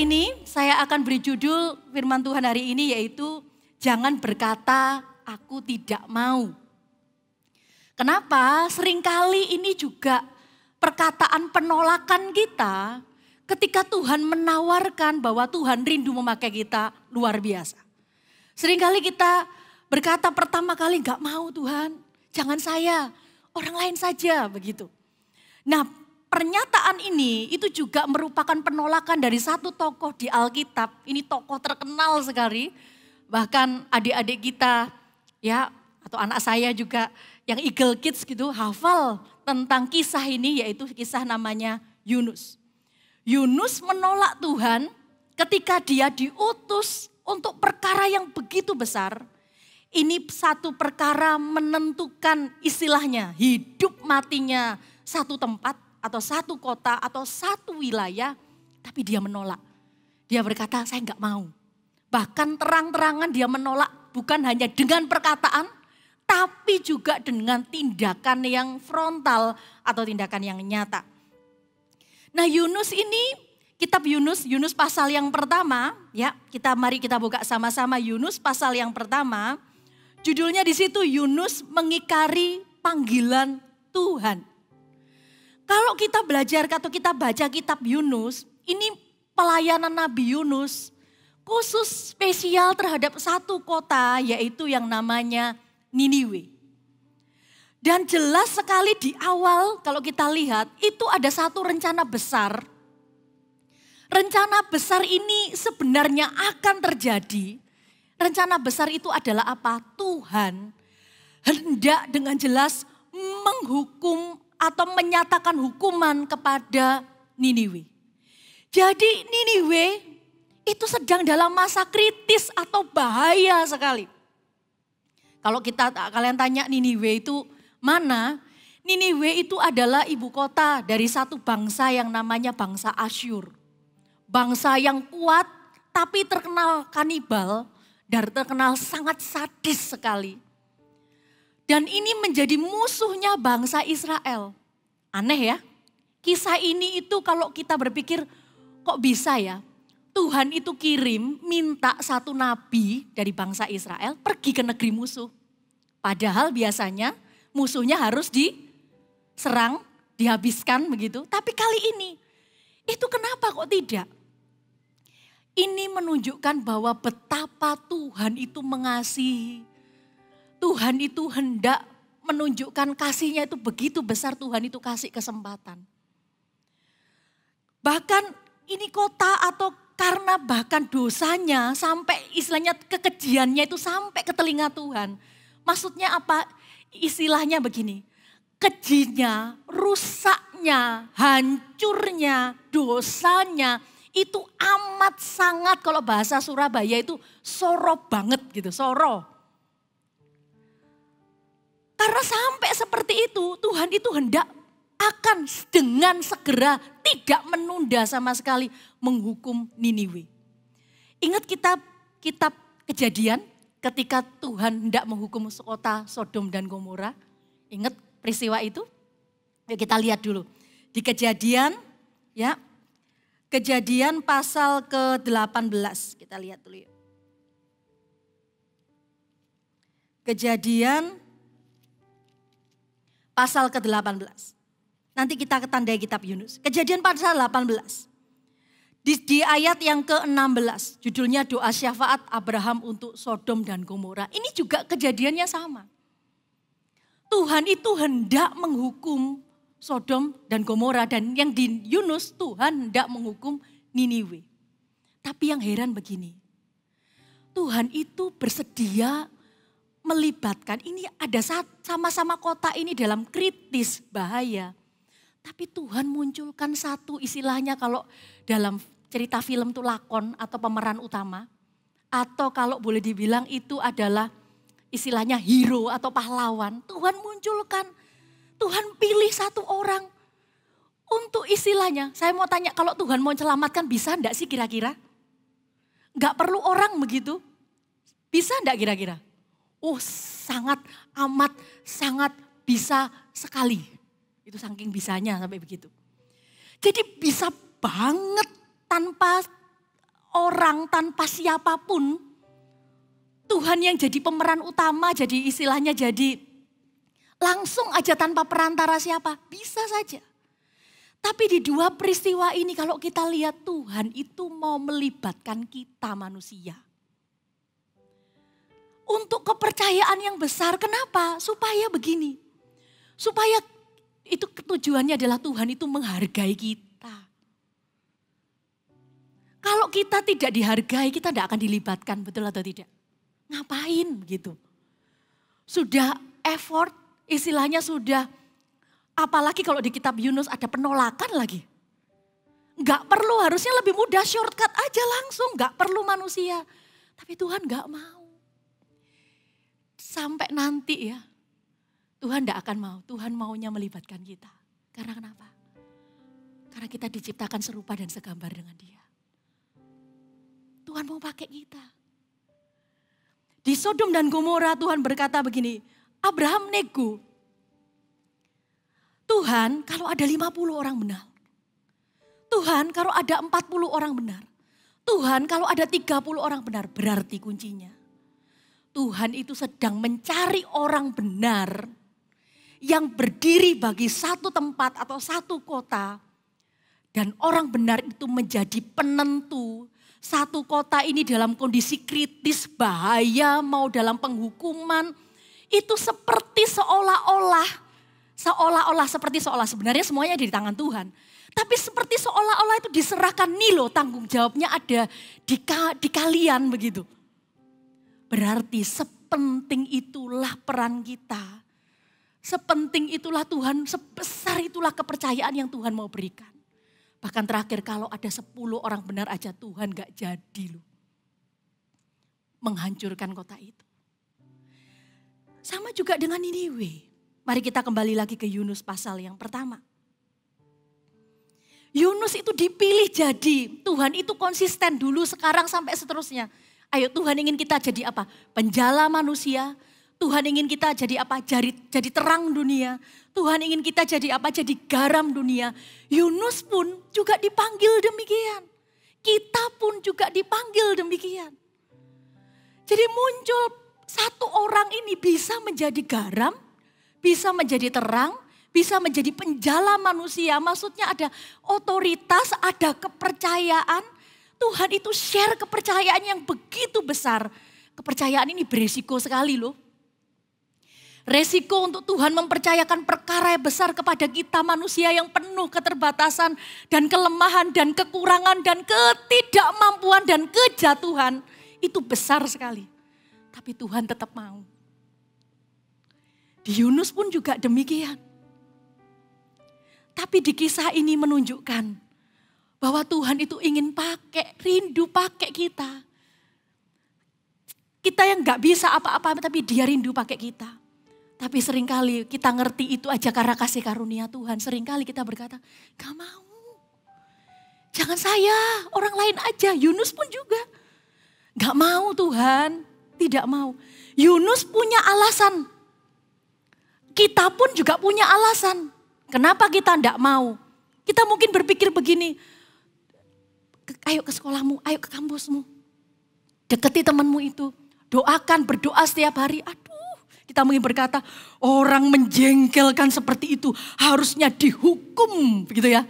hari ini saya akan beri judul firman Tuhan hari ini yaitu jangan berkata aku tidak mau. Kenapa? Seringkali ini juga perkataan penolakan kita ketika Tuhan menawarkan bahwa Tuhan rindu memakai kita luar biasa. Seringkali kita berkata pertama kali enggak mau Tuhan, jangan saya, orang lain saja begitu. Nah, pernyataan ini itu juga merupakan penolakan dari satu tokoh di Alkitab. Ini tokoh terkenal sekali. Bahkan adik-adik kita ya atau anak saya juga yang Eagle Kids gitu hafal tentang kisah ini yaitu kisah namanya Yunus. Yunus menolak Tuhan ketika dia diutus untuk perkara yang begitu besar. Ini satu perkara menentukan istilahnya hidup matinya satu tempat atau satu kota atau satu wilayah, tapi dia menolak. Dia berkata, saya enggak mau. Bahkan terang-terangan dia menolak bukan hanya dengan perkataan, tapi juga dengan tindakan yang frontal atau tindakan yang nyata. Nah Yunus ini, kitab Yunus pasal yang pertama, ya mari kita buka sama-sama Yunus pasal yang pertama. Judulnya di situ Yunus mengikari panggilan Tuhan. Kalau kita belajar atau kita baca kitab Yunus, ini pelayanan Nabi Yunus khusus spesial terhadap satu kota yaitu yang namanya Niniwe. Dan jelas sekali di awal kalau kita lihat itu ada satu rencana besar. Rencana besar ini sebenarnya akan terjadi. Rencana besar itu adalah apa? Tuhan hendak dengan jelas menghukum atau menyatakan hukuman kepada Niniwe. Jadi Niniwe itu sedang dalam masa kritis atau bahaya sekali. Kalau kalian tanya Niniwe itu mana? Niniwe itu adalah ibu kota dari satu bangsa yang namanya bangsa Asyur. Bangsa yang kuat tapi terkenal kanibal dan terkenal sangat sadis sekali. Dan ini menjadi musuhnya bangsa Israel. Aneh ya. Kisah ini itu kalau kita berpikir kok bisa ya. Tuhan itu minta satu nabi dari bangsa Israel pergi ke negeri musuh. Padahal biasanya musuhnya harus diserang, dihabiskan begitu. Tapi kali ini itu kenapa kok tidak? Ini menunjukkan bahwa betapa Tuhan itu mengasihi. Tuhan itu hendak menunjukkan kasihnya itu begitu besar, Tuhan itu kasih kesempatan. Bahkan ini kota atau karena bahkan dosanya sampai istilahnya kekejiannya itu sampai ke telinga Tuhan. Maksudnya apa? Istilahnya begini, kejinya, rusaknya, hancurnya, dosanya itu amat sangat kalau bahasa Surabaya itu soro banget gitu, soro. Karena sampai seperti itu Tuhan itu hendak akan dengan segera tidak menunda sama sekali menghukum Niniwe. Ingat kitab Kejadian ketika Tuhan hendak menghukum kota Sodom dan Gomora. Ingat peristiwa itu? Yuk kita lihat dulu. Di Kejadian ya. Kejadian pasal ke-18. Kita lihat dulu yuk. Kejadian pasal ke-18. Nanti kita ketandai kitab Yunus. Kejadian pasal 18. Di ayat yang ke-16. Judulnya doa syafaat Abraham untuk Sodom dan Gomora. Ini juga kejadiannya sama. Tuhan itu hendak menghukum Sodom dan Gomora. Dan yang di Yunus Tuhan hendak menghukum Niniwe. Tapi yang heran begini. Tuhan itu bersedia melibatkan, ini ada sama-sama kota ini dalam kritis bahaya. Tapi Tuhan munculkan satu istilahnya kalau dalam cerita film itu lakon atau pemeran utama. Atau kalau boleh dibilang itu adalah istilahnya hero atau pahlawan. Tuhan munculkan, Tuhan pilih satu orang untuk istilahnya. Saya mau tanya kalau Tuhan mau selamatkan bisa enggak sih kira-kira? Enggak perlu orang begitu. Bisa enggak kira-kira? Oh sangat amat sangat bisa sekali. Itu saking bisanya sampai begitu. Jadi bisa banget tanpa orang tanpa siapapun, Tuhan yang jadi pemeran utama, jadi istilahnya jadi langsung aja tanpa perantara siapa, bisa saja. Tapi di dua peristiwa ini kalau kita lihat Tuhan itu mau melibatkan kita manusia. Untuk kepercayaan yang besar, kenapa? Supaya begini, supaya itu tujuannya adalah Tuhan itu menghargai kita. Kalau kita tidak dihargai, kita tidak akan dilibatkan, betul atau tidak? Ngapain begitu? Sudah effort, istilahnya sudah, apalagi kalau di kitab Yunus ada penolakan lagi. Enggak perlu, harusnya lebih mudah shortcut aja langsung, enggak perlu manusia. Tapi Tuhan enggak mau. Sampai nanti ya, Tuhan enggak akan mau, Tuhan maunya melibatkan kita. Karena kenapa? Karena kita diciptakan serupa dan segambar dengan Dia. Tuhan mau pakai kita. Di Sodom dan Gomora Tuhan berkata begini, Abraham nego, Tuhan kalau ada 50 orang benar. Tuhan kalau ada 40 orang benar. Tuhan kalau ada 30 orang benar, berarti kuncinya. Tuhan itu sedang mencari orang benar yang berdiri bagi satu tempat atau satu kota. Dan orang benar itu menjadi penentu. Satu kota ini dalam kondisi kritis, bahaya, mau dalam penghukuman. Itu seperti seolah-olah sebenarnya semuanya ada di tangan Tuhan. Tapi seperti seolah-olah itu diserahkan nih loh, tanggung jawabnya ada di kalian begitu. Berarti sepenting itulah peran kita. Sepenting itulah Tuhan, sebesar itulah kepercayaan yang Tuhan mau berikan. Bahkan terakhir kalau ada 10 orang benar aja Tuhan gak jadi loh. Menghancurkan kota itu. Sama juga dengan Niniwe. Mari kita kembali lagi ke Yunus pasal yang pertama. Yunus itu dipilih jadi, Tuhan itu konsisten dulu, sekarang sampai seterusnya. Ayo Tuhan ingin kita jadi apa? Penjala manusia. Tuhan ingin kita jadi apa? Jadi terang dunia. Tuhan ingin kita jadi apa? Jadi garam dunia. Yunus pun juga dipanggil demikian. Kita pun juga dipanggil demikian. Jadi muncul satu orang ini bisa menjadi garam, bisa menjadi terang, bisa menjadi penjala manusia. Maksudnya ada otoritas, ada kepercayaan. Tuhan itu share kepercayaan yang begitu besar. Kepercayaan ini beresiko sekali loh. Resiko untuk Tuhan mempercayakan perkara yang besar kepada kita manusia yang penuh keterbatasan dan kelemahan dan kekurangan dan ketidakmampuan dan kejatuhan. Itu besar sekali. Tapi Tuhan tetap mau. Di Yunus pun juga demikian. Tapi di kisah ini menunjukkan bahwa Tuhan itu ingin pakai, rindu pakai kita. Kita yang gak bisa apa-apa tapi Dia rindu pakai kita. Tapi seringkali kita ngerti itu aja karena kasih karunia Tuhan. Seringkali kita berkata, gak mau. Jangan saya, orang lain aja. Yunus pun juga. Gak mau Tuhan, tidak mau. Yunus punya alasan. Kita pun juga punya alasan. Kenapa kita gak mau? Kita mungkin berpikir begini, ayo ke sekolahmu, ayo ke kampusmu. Deketi temanmu itu. Doakan, berdoa setiap hari. Aduh. Kita mungkin berkata, orang menjengkelkan seperti itu harusnya dihukum, begitu ya.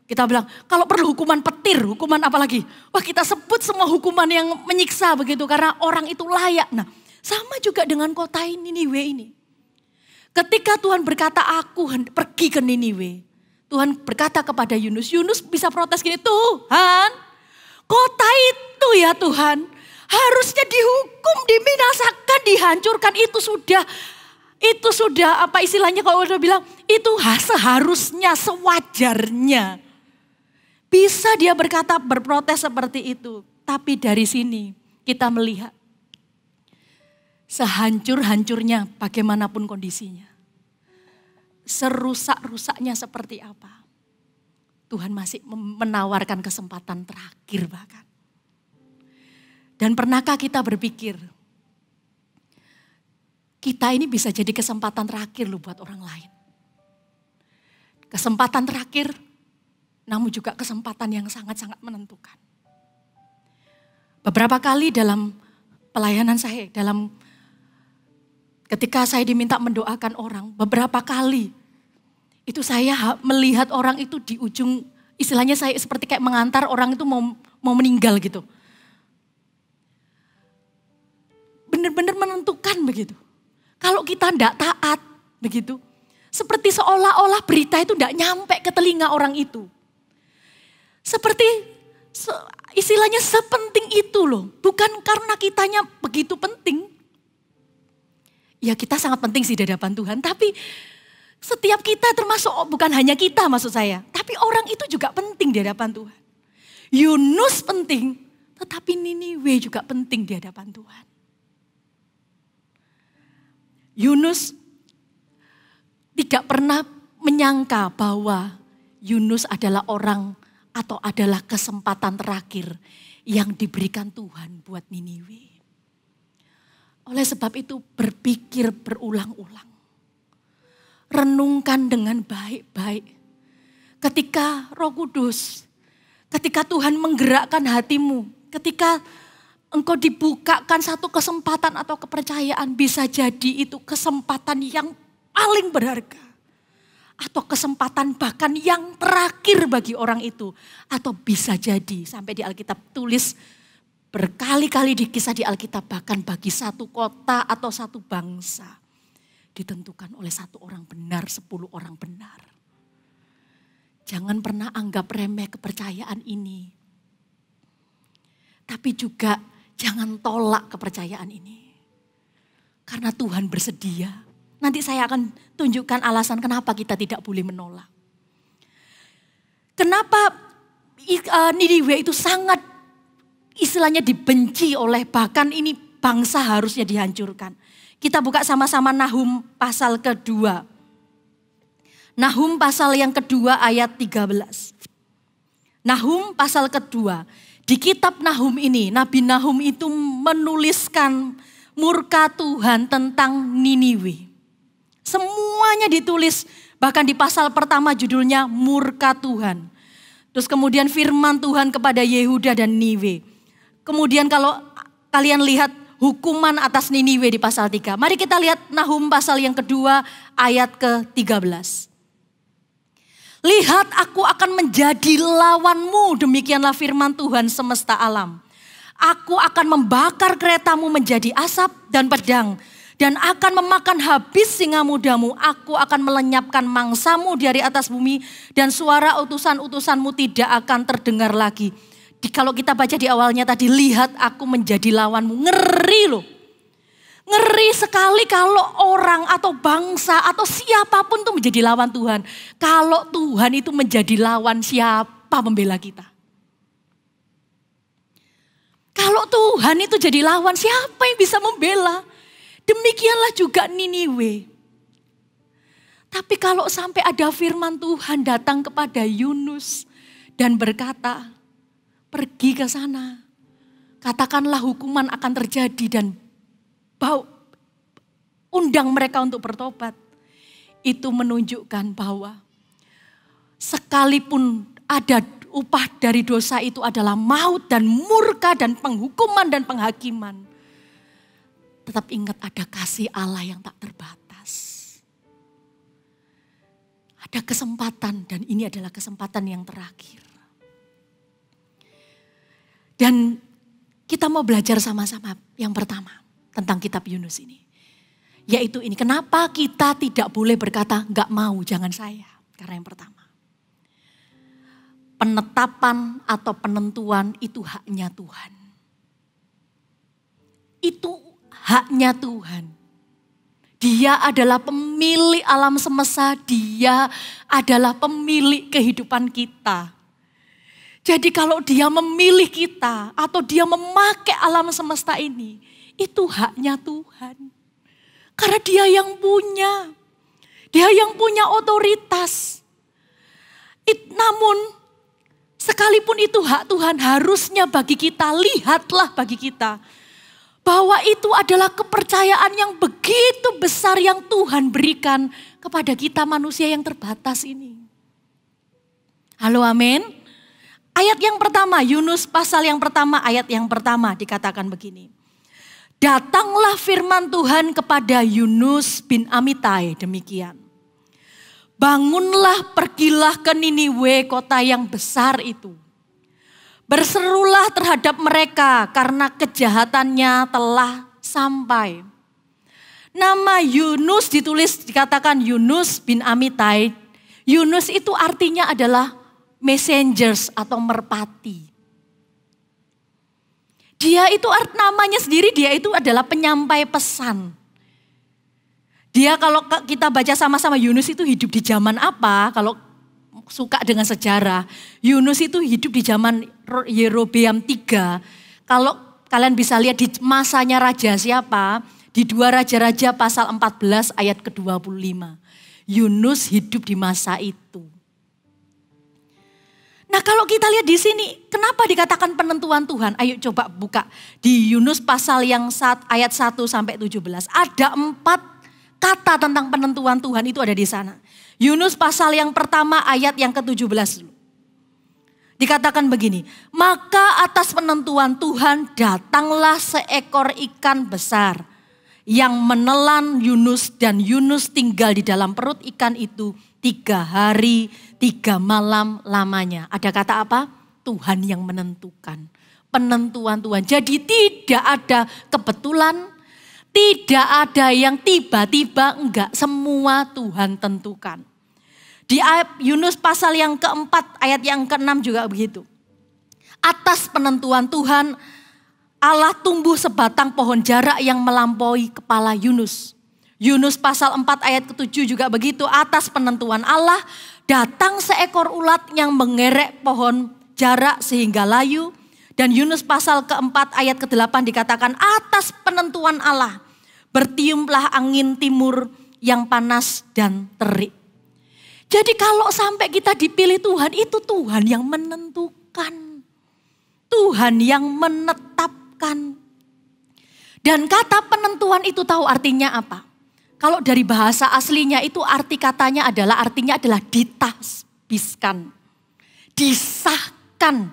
Kita bilang, kalau perlu hukuman petir, hukuman apa lagi? Wah kita sebut semua hukuman yang menyiksa begitu, karena orang itu layak. Nah sama juga dengan kota Niniwe ini. Ketika Tuhan berkata, aku pergi ke Niniwe. Tuhan berkata kepada Yunus, Yunus bisa protes gini, Tuhan, kota itu ya Tuhan, harusnya dihukum, dibinasakan, dihancurkan. Itu sudah apa istilahnya kalau udah bilang, itu seharusnya, sewajarnya. Bisa dia berprotes seperti itu. Tapi dari sini kita melihat sehancur-hancurnya bagaimanapun kondisinya. Serusak-rusaknya seperti apa. Tuhan masih menawarkan kesempatan terakhir bahkan. Dan pernahkah kita berpikir, kita ini bisa jadi kesempatan terakhir loh buat orang lain. Kesempatan terakhir, namun juga kesempatan yang sangat-sangat menentukan. Beberapa kali dalam pelayanan saya, ketika saya diminta mendoakan orang, beberapa kali itu saya melihat orang itu di ujung, istilahnya saya seperti kayak mengantar orang itu mau meninggal gitu. Benar-benar menentukan begitu. Kalau kita tidak taat begitu, seperti seolah-olah berita itu tidak nyampe ke telinga orang itu. Seperti istilahnya sepenting itu loh. Bukan karena kitanya begitu penting. Ya kita sangat penting sih di hadapan Tuhan. Tapi setiap kita termasuk, bukan hanya kita maksud saya. Tapi orang itu juga penting di hadapan Tuhan. Yunus penting, tetapi Niniwe juga penting di hadapan Tuhan. Yunus tidak pernah menyangka bahwa Yunus adalah orang atau adalah kesempatan terakhir yang diberikan Tuhan buat Niniwe. Oleh sebab itu berpikir berulang-ulang. Renungkan dengan baik-baik. Ketika Roh Kudus, ketika Tuhan menggerakkan hatimu, ketika engkau dibukakan satu kesempatan atau kepercayaan, bisa jadi itu kesempatan yang paling berharga. Atau kesempatan bahkan yang terakhir bagi orang itu. Atau bisa jadi, sampai di Alkitab tulis berkali-kali di kisah di Alkitab, bahkan bagi satu kota atau satu bangsa. Ditentukan oleh satu orang benar, 10 orang benar. Jangan pernah anggap remeh kepercayaan ini. Tapi juga jangan tolak kepercayaan ini. Karena Tuhan bersedia. Nanti saya akan tunjukkan alasan kenapa kita tidak boleh menolak. Kenapa Niniwe itu sangat istilahnya dibenci oleh, bahkan ini bangsa harusnya dihancurkan. Kita buka sama-sama Nahum pasal kedua. Nahum pasal yang kedua ayat 13. Nahum pasal kedua. Di kitab Nahum ini, Nabi Nahum itu menuliskan murka Tuhan tentang Niniwe. Semuanya ditulis, bahkan di pasal pertama judulnya murka Tuhan. Terus kemudian firman Tuhan kepada Yehuda dan Niniwe. Kemudian kalau kalian lihat hukuman atas Niniwe di pasal 3. Mari kita lihat Nahum pasal yang kedua ayat ke-13. Lihat aku akan menjadi lawanmu, demikianlah firman Tuhan semesta alam. Aku akan membakar keretamu menjadi asap dan pedang. Dan akan memakan habis singa mudamu. Aku akan melenyapkan mangsamu dari atas bumi. Dan suara utusan-utusanmu tidak akan terdengar lagi. Kalau kita baca di awalnya tadi, lihat aku menjadi lawanmu. Ngeri loh. Ngeri sekali kalau orang atau bangsa atau siapapun itu menjadi lawan Tuhan. Kalau Tuhan itu menjadi lawan, siapa membela kita? Kalau Tuhan itu jadi lawan, siapa yang bisa membela? Demikianlah juga Niniwe. Tapi kalau sampai ada firman Tuhan datang kepada Yunus dan berkata, pergi ke sana. Katakanlah hukuman akan terjadi dan undang mereka untuk bertobat. Itu menunjukkan bahwa sekalipun ada upah dari dosa itu adalah maut dan murka dan penghukuman dan penghakiman. Tetap ingat ada kasih Allah yang tak terbatas. Ada kesempatan dan ini adalah kesempatan yang terakhir. Dan kita mau belajar sama-sama yang pertama tentang kitab Yunus ini. Yaitu ini, kenapa kita tidak boleh berkata enggak mau, jangan saya. Karena yang pertama, penetapan atau penentuan itu haknya Tuhan. Itu haknya Tuhan. Dia adalah pemilik alam semesta, dia adalah pemilik kehidupan kita. Jadi kalau dia memilih kita atau dia memakai alam semesta ini, itu haknya Tuhan. Karena dia yang punya otoritas. Namun sekalipun itu hak Tuhan, harusnya bagi kita, lihatlah bagi kita. Bahwa itu adalah kepercayaan yang begitu besar yang Tuhan berikan kepada kita manusia yang terbatas ini. Halo, amin. Ayat yang pertama, Yunus pasal yang pertama, ayat yang pertama dikatakan begini. Datanglah firman Tuhan kepada Yunus bin Amitai, demikian. Bangunlah, pergilah ke Niniwe, kota yang besar itu. Berserulah terhadap mereka karena kejahatannya telah sampai. Nama Yunus ditulis, dikatakan Yunus bin Amitai. Yunus itu artinya adalah messengers atau merpati. Dia itu namanya sendiri, dia itu adalah penyampai pesan. Dia kalau kita baca sama-sama Yunus itu hidup di zaman apa? Kalau suka dengan sejarah, Yunus itu hidup di zaman Yerobeam 3. Kalau kalian bisa lihat di masanya raja siapa? Di 2 Raja-Raja pasal 14 ayat ke-25. Yunus hidup di masa itu. Nah kalau kita lihat di sini, kenapa dikatakan penentuan Tuhan? Ayo coba buka di Yunus pasal yang ayat 1 sampai 17. Ada 4 kata tentang penentuan Tuhan itu ada di sana. Yunus pasal yang pertama ayat yang ke-17. Dikatakan begini, maka atas penentuan Tuhan datanglah seekor ikan besar yang menelan Yunus dan Yunus tinggal di dalam perut ikan itu 3 hari 3 malam lamanya. Ada kata apa? Tuhan yang menentukan. Penentuan Tuhan. Jadi tidak ada kebetulan, tidak ada yang tiba-tiba, enggak. Semua Tuhan tentukan. Di Yunus pasal yang keempat ayat yang ke-6 juga begitu. Atas penentuan Tuhan Allah tumbuh sebatang pohon jarak yang melampaui kepala Yunus. Yunus pasal 4 ayat ke-7 juga begitu. Atas penentuan Allah datang seekor ulat yang mengerek pohon jarak sehingga layu. Dan Yunus pasal ke-4 ayat ke-8 dikatakan atas penentuan Allah bertiuplah angin timur yang panas dan terik. Jadi kalau sampai kita dipilih Tuhan, itu Tuhan yang menentukan. Tuhan yang menetapkan. Dan kata penentuan itu tahu artinya apa? Kalau dari bahasa aslinya itu artinya adalah ditasbiskan. Disahkan.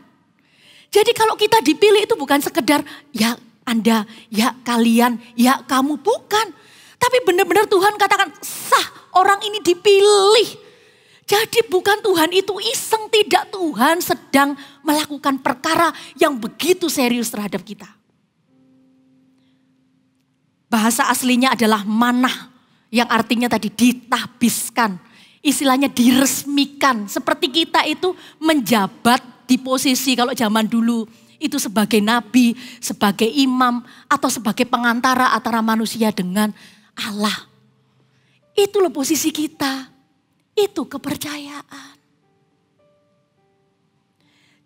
Jadi kalau kita dipilih itu bukan sekedar ya Anda, ya kalian, ya kamu, bukan. Tapi benar-benar Tuhan katakan sah, orang ini dipilih. Jadi bukan Tuhan itu iseng, tidak, Tuhan sedang melakukan perkara yang begitu serius terhadap kita. Bahasa aslinya adalah manah, yang artinya tadi ditahbiskan. Istilahnya diresmikan, seperti kita itu menjabat di posisi kalau zaman dulu itu sebagai nabi, sebagai imam, atau sebagai pengantara antara manusia dengan Allah. Itu loh posisi kita. Itu kepercayaan.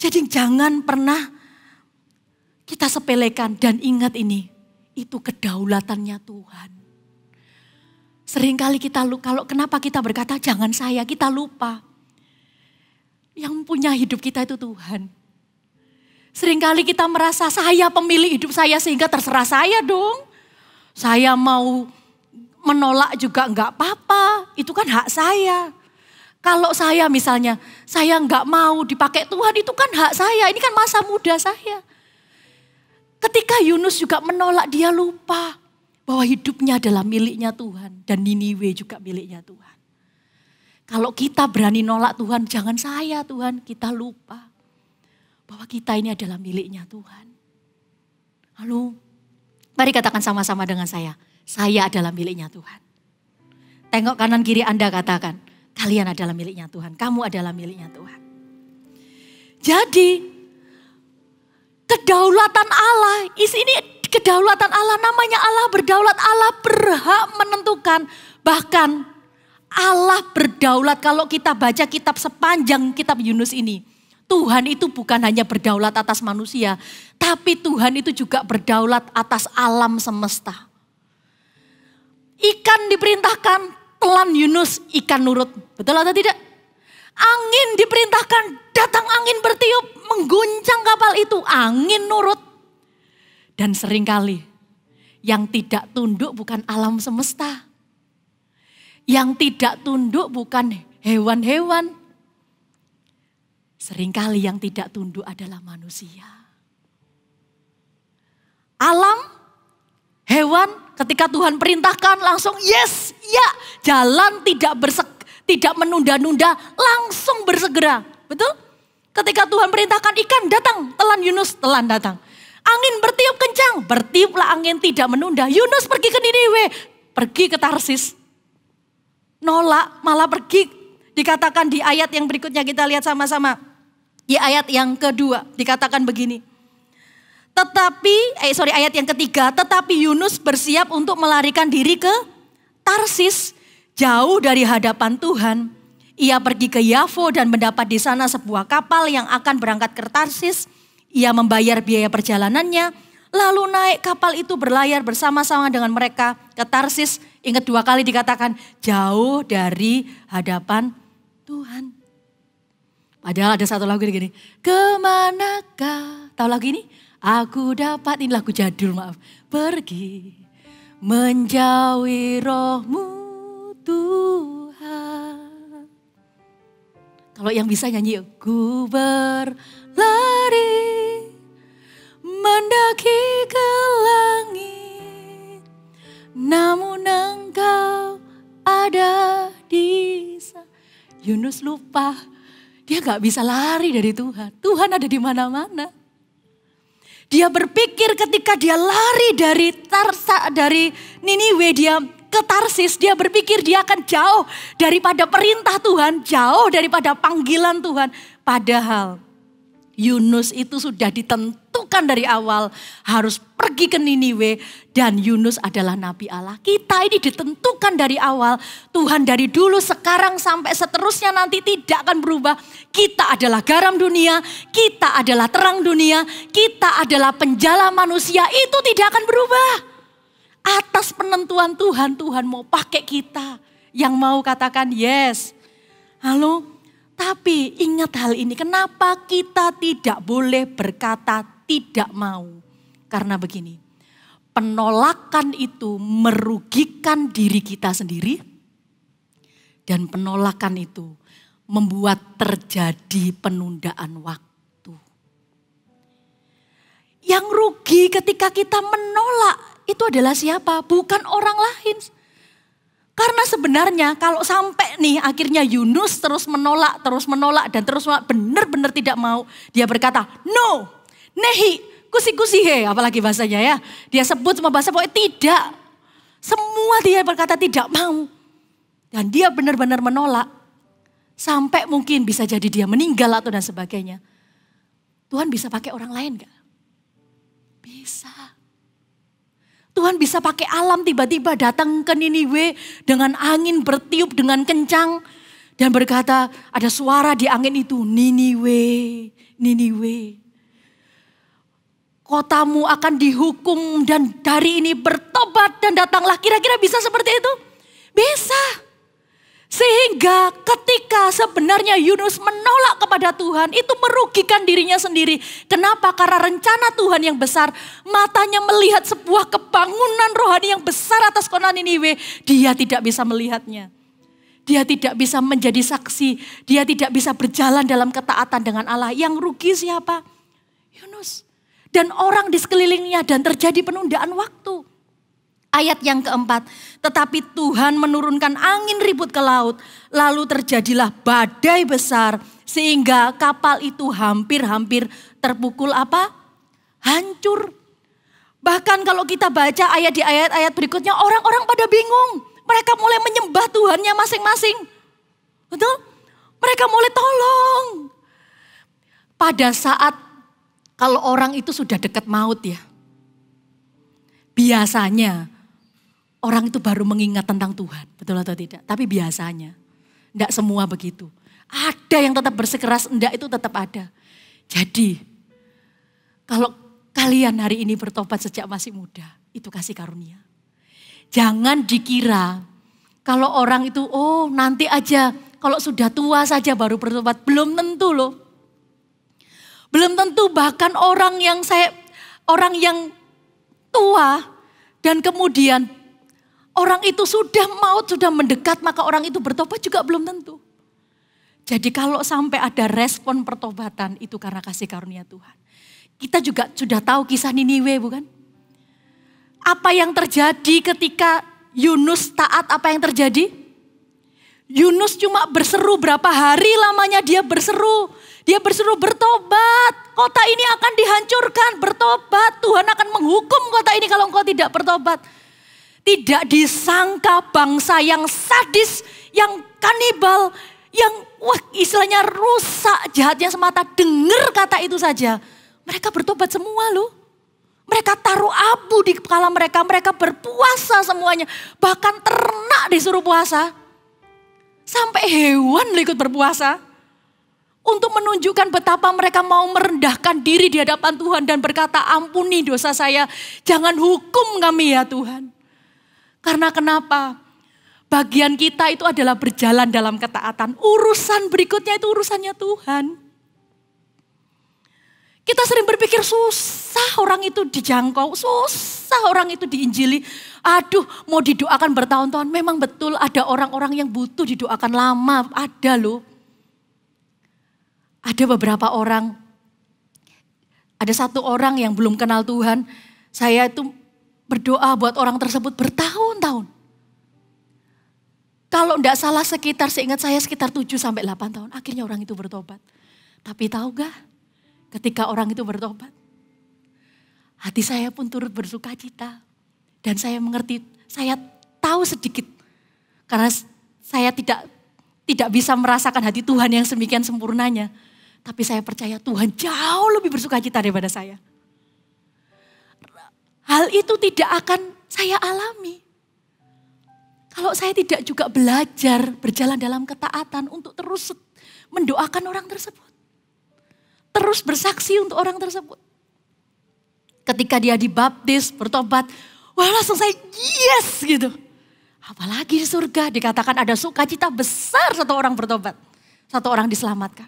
Jadi jangan pernah kita sepelekan dan ingat ini. Itu kedaulatannya Tuhan. Seringkali kita lupa, kalau kenapa kita berkata jangan saya, kita lupa. Yang punya hidup kita itu Tuhan. Seringkali kita merasa saya pemilik hidup saya sehingga terserah saya dong. Saya mau menolak juga enggak apa-apa, itu kan hak saya. Kalau saya misalnya, saya enggak mau dipakai Tuhan, itu kan hak saya, ini kan masa muda saya. Ketika Yunus juga menolak, dia lupa bahwa hidupnya adalah miliknya Tuhan. Dan Niniwe juga miliknya Tuhan. Kalau kita berani nolak Tuhan, jangan saya Tuhan, kita lupa bahwa kita ini adalah miliknya Tuhan. Lalu, mari katakan sama-sama dengan saya adalah miliknya Tuhan. Tengok kanan kiri Anda, katakan, kalian adalah miliknya Tuhan, kamu adalah miliknya Tuhan. Jadi, kedaulatan Allah, ini kedaulatan Allah, namanya Allah berdaulat, Allah berhak menentukan. Bahkan Allah berdaulat, kalau kita baca kitab sepanjang kitab Yunus ini, Tuhan itu bukan hanya berdaulat atas manusia, tapi Tuhan itu juga berdaulat atas alam semesta. Ikan diperintahkan, telan Yunus, ikan nurut. Betul atau tidak? Angin diperintahkan, datang angin bertiup, mengguncang kapal itu, angin nurut. Dan seringkali yang tidak tunduk bukan alam semesta. Yang tidak tunduk bukan hewan-hewan. Seringkali yang tidak tunduk adalah manusia. Alam, hewan ketika Tuhan perintahkan langsung yes, ya. Jalan tidak menunda-nunda, langsung bersegera. Betul? Ketika Tuhan perintahkan ikan datang, telan Yunus, telan datang. Angin bertiup kencang, bertiuplah angin tidak menunda. Yunus pergi ke Niniwe, pergi ke Tarsis. Nolak, malah pergi. Dikatakan di ayat yang berikutnya kita lihat sama-sama. Di ayat yang kedua dikatakan begini. Ayat yang ketiga, tetapi Yunus bersiap untuk melarikan diri ke Tarsis, jauh dari hadapan Tuhan. Ia pergi ke Yafo dan mendapat di sana sebuah kapal yang akan berangkat ke Tarsis. Ia membayar biaya perjalanannya, lalu naik kapal itu berlayar bersama-sama dengan mereka ke Tarsis. Ingat 2 kali dikatakan jauh dari hadapan Tuhan. Padahal ada satu lagu gini, kemanakah, tahu lagu ini? Aku dapat, ini lagu jadul maaf. Pergi menjauhi rohmu Tuhan. Kalau yang bisa nyanyi, ku berlari mendaki ke langit. Namun engkau ada di sana. Yunus lupa, dia gak bisa lari dari Tuhan. Tuhan ada di mana-mana. Dia berpikir ketika dia lari dari Niniwe, dia ke Tarsis, dia berpikir dia akan jauh daripada perintah Tuhan, jauh daripada panggilan Tuhan. Padahal Yunus itu sudah ditentukan dari awal harus pergi ke Niniwe dan Yunus adalah nabi Allah. Kita ini ditentukan dari awal, Tuhan dari dulu, sekarang sampai seterusnya nanti tidak akan berubah. Kita adalah garam dunia, kita adalah terang dunia, kita adalah penjala manusia, itu tidak akan berubah. Atas penentuan Tuhan, Tuhan mau pakai kita yang mau katakan yes. Halo? Tapi ingat hal ini, kenapa kita tidak boleh berkata tidak mau? Karena begini, penolakan itu merugikan diri kita sendiri. Dan penolakan itu membuat terjadi penundaan waktu. Yang rugi ketika kita menolak itu adalah siapa? Bukan orang lain. Karena sebenarnya kalau sampai nih akhirnya Yunus terus menolak dan terus benar-benar tidak mau. Dia berkata, no, nehi, kusi-kusihe, apalagi bahasanya ya. Dia sebut semua bahasa pokoknya tidak. Semua dia berkata tidak mau. Dan dia benar-benar menolak. Sampai mungkin bisa jadi dia meninggal atau dan sebagainya. Tuhan bisa pakai orang lain gak? Bisa. Tuhan bisa pakai alam tiba-tiba datang ke Niniwe dengan angin bertiup dengan kencang. Dan berkata ada suara di angin itu, Niniwe, Niniwe. Kotamu akan dihukum dan dari ini bertobat dan datanglah. Kira-kira bisa seperti itu? Bisa. Sehingga ketika sebenarnya Yunus menolak kepada Tuhan, itu merugikan dirinya sendiri. Kenapa? Karena rencana Tuhan yang besar, matanya melihat sebuah kebangunan rohani yang besar atas kota Niniwe, dia tidak bisa melihatnya. Dia tidak bisa menjadi saksi, dia tidak bisa berjalan dalam ketaatan dengan Allah. Yang rugi siapa? Yunus. Dan orang di sekelilingnya dan terjadi penundaan waktu. Ayat yang keempat, tetapi Tuhan menurunkan angin ribut ke laut, lalu terjadilah badai besar, sehingga kapal itu hampir-hampir terpukul apa? Hancur. Bahkan kalau kita baca ayat di ayat-ayat berikutnya, orang-orang pada bingung. Mereka mulai menyembah Tuhannya masing-masing. Betul? Mereka mulai tolong. Pada saat kalau orang itu sudah dekat maut ya, biasanya orang itu baru mengingat tentang Tuhan, betul atau tidak? Tapi biasanya, enggak semua begitu. Ada yang tetap bersikeras, enggak itu tetap ada. Jadi, kalau kalian hari ini bertobat sejak masih muda, itu kasih karunia. Jangan dikira kalau orang itu, oh nanti aja, kalau sudah tua saja baru bertobat. Belum tentu loh. Belum tentu, bahkan orang yang tua dan kemudian orang itu sudah maut, sudah mendekat, maka orang itu bertobat juga belum tentu. Jadi kalau sampai ada respon pertobatan itu karena kasih karunia Tuhan. Kita juga sudah tahu kisah Niniwe bukan? Apa yang terjadi ketika Yunus taat, apa yang terjadi? Yunus cuma berseru berapa hari lamanya dia berseru. Dia berseru bertobat, kota ini akan dihancurkan, bertobat. Tuhan akan menghukum kota ini kalau engkau tidak bertobat. Tidak disangka bangsa yang sadis, yang kanibal, yang istilahnya rusak, jahatnya semata. Dengar kata itu saja, mereka bertobat semua loh. Mereka taruh abu di kepala mereka, mereka berpuasa semuanya. Bahkan ternak disuruh puasa. Sampai hewan ikut berpuasa. Untuk menunjukkan betapa mereka mau merendahkan diri di hadapan Tuhan dan berkata, ampuni dosa saya, jangan hukum kami ya Tuhan. Karena kenapa? Bagian kita itu adalah berjalan dalam ketaatan. Urusan berikutnya itu urusannya Tuhan. Kita sering berpikir susah orang itu dijangkau, susah orang itu diinjili. Aduh, mau didoakan bertahun-tahun. Memang betul ada orang-orang yang butuh didoakan lama, ada loh. Ada beberapa orang, ada satu orang yang belum kenal Tuhan. Saya itu berdoa buat orang tersebut bertahun-tahun. Kalau enggak salah seingat saya sekitar 7-8 tahun. Akhirnya orang itu bertobat. Tapi tahu gak? Ketika orang itu bertobat, hati saya pun turut bersuka cita. Dan saya mengerti, saya tahu sedikit. Karena saya tidak bisa merasakan hati Tuhan yang semikian sempurnanya. Tapi saya percaya Tuhan jauh lebih bersuka cita daripada saya. Hal itu tidak akan saya alami. Kalau saya tidak juga belajar berjalan dalam ketaatan untuk terus mendoakan orang tersebut. Terus bersaksi untuk orang tersebut. Ketika dia dibaptis, bertobat, wah langsung saya yes gitu. Apalagi di surga dikatakan ada sukacita besar satu orang bertobat. Satu orang diselamatkan.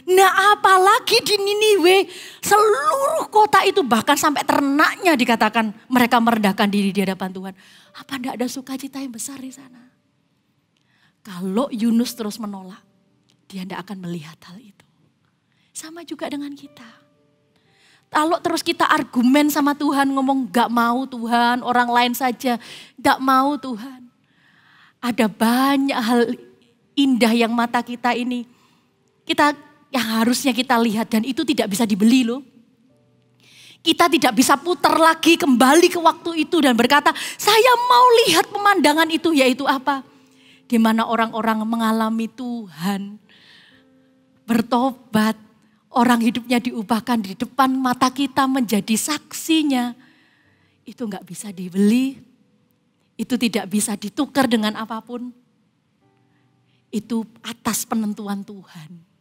Nah apalagi di Niniwe, seluruh kota itu bahkan sampai ternaknya dikatakan mereka merendahkan diri di hadapan Tuhan. Apa enggak ada sukacita yang besar di sana? Kalau Yunus terus menolak, dia enggak akan melihat hal itu. Sama juga dengan kita. Kalau terus kita argumen sama Tuhan, ngomong enggak mau Tuhan, orang lain saja, enggak mau Tuhan. Ada banyak hal indah yang mata kita ini, yang harusnya kita lihat dan itu tidak bisa dibeli loh. Kita tidak bisa putar lagi kembali ke waktu itu dan berkata, saya mau lihat pemandangan itu, yaitu apa? Di mana orang-orang mengalami Tuhan, bertobat, orang hidupnya diubahkan di depan mata kita menjadi saksinya. Itu enggak bisa dibeli, itu tidak bisa ditukar dengan apapun. Itu atas penentuan Tuhan.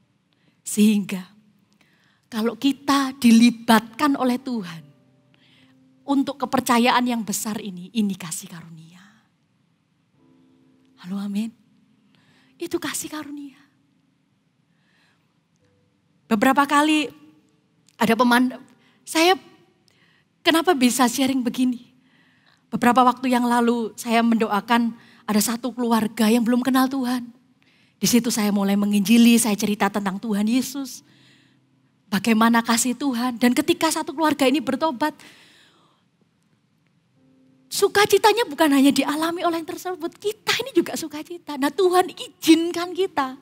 Sehingga kalau kita dilibatkan oleh Tuhan untuk kepercayaan yang besar ini kasih karunia. Halo amin. Itu kasih karunia. Beberapa kali ada saya kenapa bisa sharing begini? Beberapa waktu yang lalu saya mendoakan ada satu keluarga yang belum kenal Tuhan. Di situ saya mulai menginjili, saya cerita tentang Tuhan Yesus. Bagaimana kasih Tuhan. Dan ketika satu keluarga ini bertobat, sukacitanya bukan hanya dialami oleh yang tersebut. Kita ini juga sukacita. Nah Tuhan izinkan kita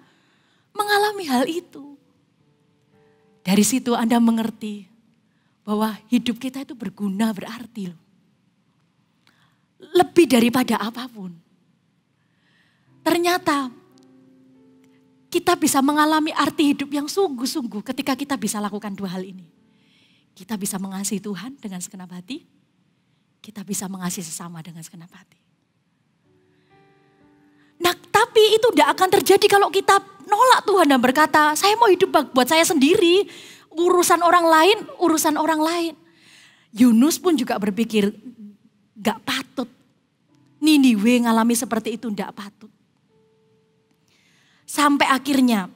mengalami hal itu. Dari situ Anda mengerti bahwa hidup kita itu berguna, berarti loh. Lebih daripada apapun. Ternyata kita bisa mengalami arti hidup yang sungguh-sungguh ketika kita bisa lakukan dua hal ini. Kita bisa mengasihi Tuhan dengan segenap hati. Kita bisa mengasihi sesama dengan segenap hati. Nah tapi itu tidak akan terjadi kalau kita nolak Tuhan dan berkata, saya mau hidup buat saya sendiri. Urusan orang lain. Yunus pun juga berpikir, gak patut. Niniwe ngalami seperti itu, gak patut. Sampai akhirnya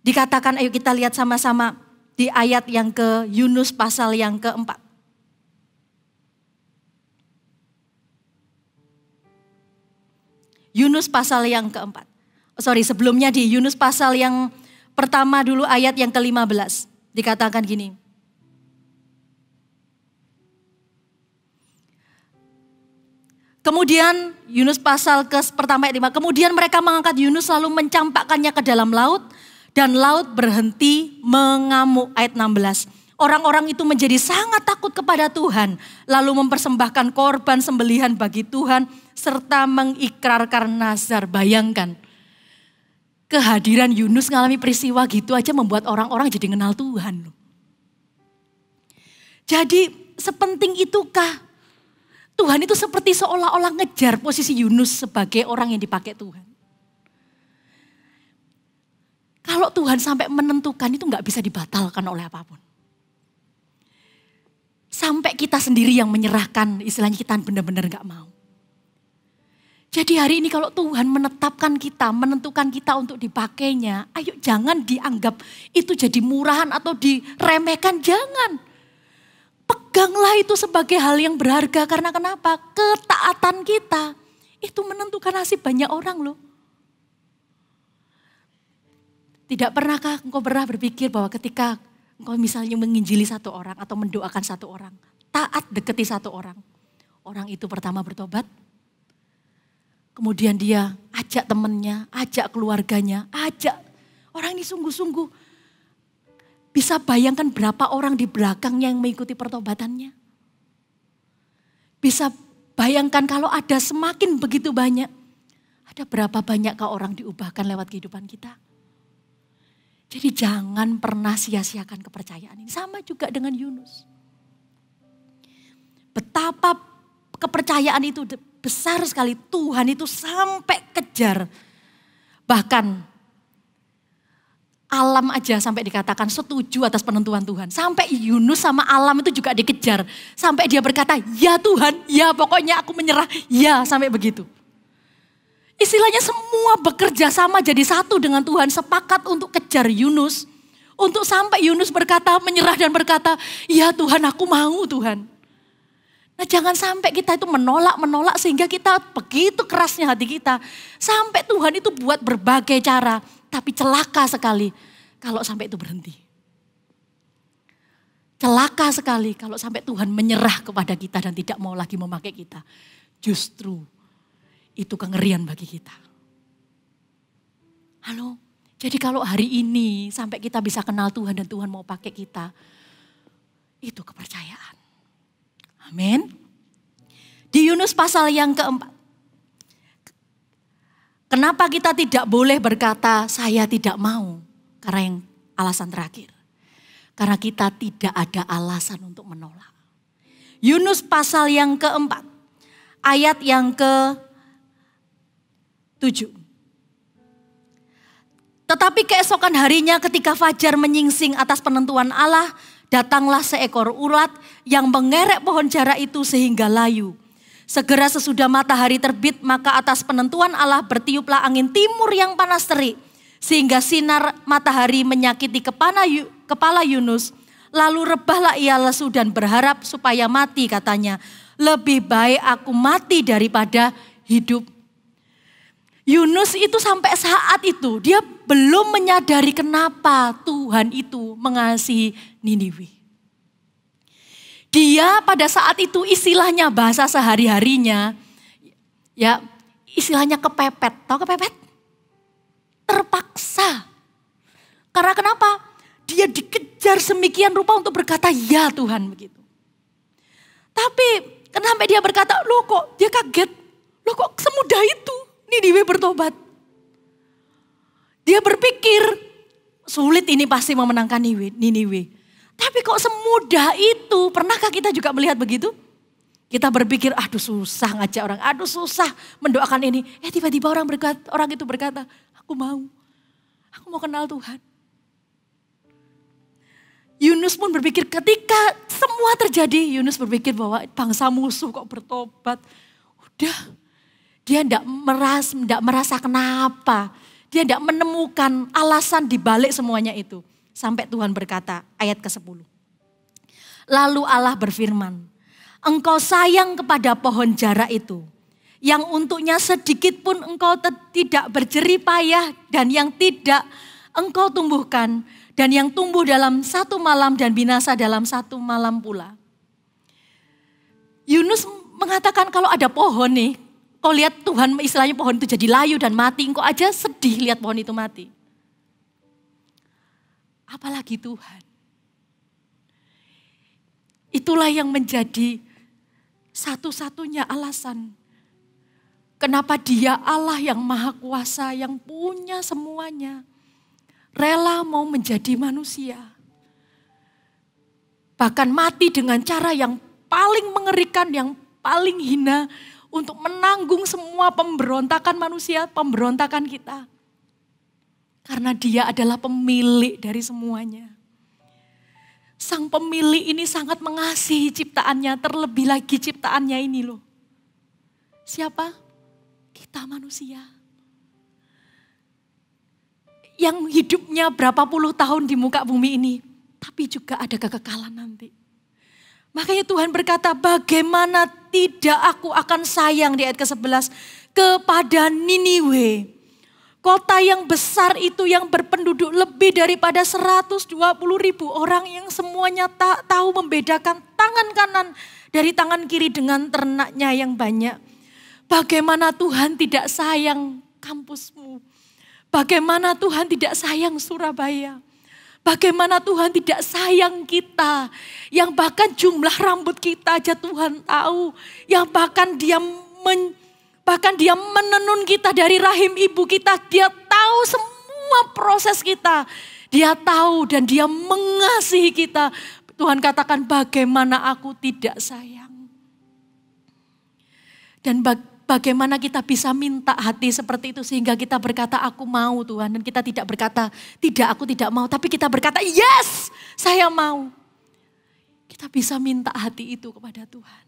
dikatakan, ayo kita lihat sama-sama di ayat yang ke Yunus pasal yang keempat. Yunus pasal yang keempat. Sebelumnya di Yunus pasal yang pertama dulu ayat yang ke-15. Dikatakan gini. Kemudian Yunus pasal pertama ayat 5. Kemudian mereka mengangkat Yunus lalu mencampakkannya ke dalam laut. Dan laut berhenti mengamuk. Ayat 16. Orang-orang itu menjadi sangat takut kepada Tuhan. Lalu mempersembahkan korban sembelihan bagi Tuhan. Serta mengikrarkan nazar. Bayangkan. Kehadiran Yunus mengalami peristiwa gitu aja membuat orang-orang jadi kenal Tuhan. Jadi sepenting itukah Tuhan itu seperti seolah-olah ngejar posisi Yunus sebagai orang yang dipakai Tuhan. Kalau Tuhan sampai menentukan itu nggak bisa dibatalkan oleh apapun. Sampai kita sendiri yang menyerahkan, istilahnya kita benar-benar nggak mau. Jadi hari ini kalau Tuhan menetapkan kita, menentukan kita untuk dipakainya, ayo jangan dianggap itu jadi murahan atau diremehkan, jangan. Peganglah itu sebagai hal yang berharga, karena kenapa? Ketaatan kita itu menentukan nasib banyak orang loh. Tidak pernahkah engkau pernah berpikir bahwa ketika engkau misalnya menginjili satu orang atau mendoakan satu orang, taat deketi satu orang, orang itu pertama bertobat, kemudian dia ajak temannya, ajak keluarganya, ajak. Orang ini sungguh-sungguh bisa bayangkan berapa orang di belakangnya yang mengikuti pertobatannya. Bisa bayangkan kalau ada semakin begitu banyak, ada berapa banyakkah orang diubahkan lewat kehidupan kita. Jadi jangan pernah sia-siakan kepercayaan ini. Sama juga dengan Yunus. Betapa kepercayaan itu besar sekali. Tuhan itu sampai kejar. Bahkan alam aja sampai dikatakan setuju atas penentuan Tuhan. Sampai Yunus sama alam itu juga dikejar. Sampai dia berkata, ya Tuhan, ya pokoknya aku menyerah. Ya sampai begitu. Istilahnya semua bekerja sama jadi satu dengan Tuhan. Sepakat untuk kejar Yunus. Untuk sampai Yunus berkata, menyerah dan berkata, ya Tuhan aku mau Tuhan. Nah jangan sampai kita itu menolak sehingga kita begitu kerasnya hati kita. Sampai Tuhan itu buat berbagai cara. Tapi celaka sekali kalau sampai itu berhenti. Celaka sekali kalau sampai Tuhan menyerah kepada kita dan tidak mau lagi memakai kita. Justru itu kengerian bagi kita. Halo, jadi kalau hari ini sampai kita bisa kenal Tuhan dan Tuhan mau pakai kita, itu kepercayaan. Amin. Di Yunus pasal yang keempat. Kenapa kita tidak boleh berkata saya tidak mau? Karena yang alasan terakhir. Karena kita tidak ada alasan untuk menolak. Yunus pasal yang keempat. Ayat yang ke-7. Tetapi keesokan harinya ketika fajar menyingsing atas penentuan Allah, datanglah seekor ulat yang mengerek pohon jara itu sehingga layu. Segera sesudah matahari terbit, maka atas penentuan Allah bertiuplah angin timur yang panas terik. Sehingga sinar matahari menyakiti kepala Yunus. Lalu rebahlah ia lesu dan berharap supaya mati, katanya. Lebih baik aku mati daripada hidup. Yunus itu sampai saat itu dia belum menyadari kenapa Tuhan itu mengasihi Niniwe. Dia pada saat itu istilahnya bahasa sehari-harinya, ya istilahnya kepepet. Tahu kepepet? Terpaksa. Karena kenapa? Dia dikejar semikian rupa untuk berkata ya Tuhan begitu. Tapi kenapa dia berkata, loh kok dia kaget, loh kok semudah itu Niniwe bertobat. Dia berpikir sulit ini pasti memenangkan Niniwe. Tapi kok semudah itu? Pernahkah kita juga melihat begitu? Kita berpikir, aduh susah ngajak orang, aduh susah mendoakan ini. Tiba-tiba orang itu berkata, aku mau kenal Tuhan. Yunus pun berpikir ketika semua terjadi, Yunus berpikir bahwa bangsa musuh kok bertobat. Udah, dia tidak merasa kenapa. Dia tidak menemukan alasan dibalik semuanya itu. Sampai Tuhan berkata, ayat ke-10. Lalu Allah berfirman, engkau sayang kepada pohon jara itu, yang untuknya sedikit pun engkau tidak berjerih payah, dan yang tidak engkau tumbuhkan, dan yang tumbuh dalam satu malam dan binasa dalam satu malam pula. Yunus mengatakan kalau ada pohon nih, kau lihat Tuhan istilahnya pohon itu jadi layu dan mati, engkau aja sedih lihat pohon itu mati. Apalagi Tuhan. Itulah yang menjadi satu-satunya alasan kenapa Dia Allah yang maha kuasa, yang punya semuanya, rela mau menjadi manusia. Bahkan mati dengan cara yang paling mengerikan, yang paling hina, untuk menanggung semua pemberontakan manusia, pemberontakan kita. Karena Dia adalah pemilik dari semuanya. Sang pemilik ini sangat mengasihi ciptaannya, terlebih lagi ciptaannya ini loh. Siapa? Kita manusia. Yang hidupnya berapa puluh tahun di muka bumi ini, tapi juga ada kekekalan nanti. Makanya Tuhan berkata, bagaimana tidak aku akan sayang di ayat ke-11 kepada Niniwe. Kota yang besar itu yang berpenduduk lebih daripada 120.000 orang yang semuanya tak tahu membedakan tangan kanan dari tangan kiri dengan ternaknya yang banyak. Bagaimana Tuhan tidak sayang kampusmu. Bagaimana Tuhan tidak sayang Surabaya. Bagaimana Tuhan tidak sayang kita. Yang bahkan jumlah rambut kita aja Tuhan tahu. Yang bahkan Dia menenun kita dari rahim ibu kita. Dia tahu semua proses kita. Dia tahu dan Dia mengasihi kita. Tuhan katakan bagaimana aku tidak sayang. Dan bagaimana kita bisa minta hati seperti itu sehingga kita berkata aku mau Tuhan. Dan kita tidak berkata tidak aku tidak mau. Tapi kita berkata yes saya mau. Kita bisa minta hati itu kepada Tuhan.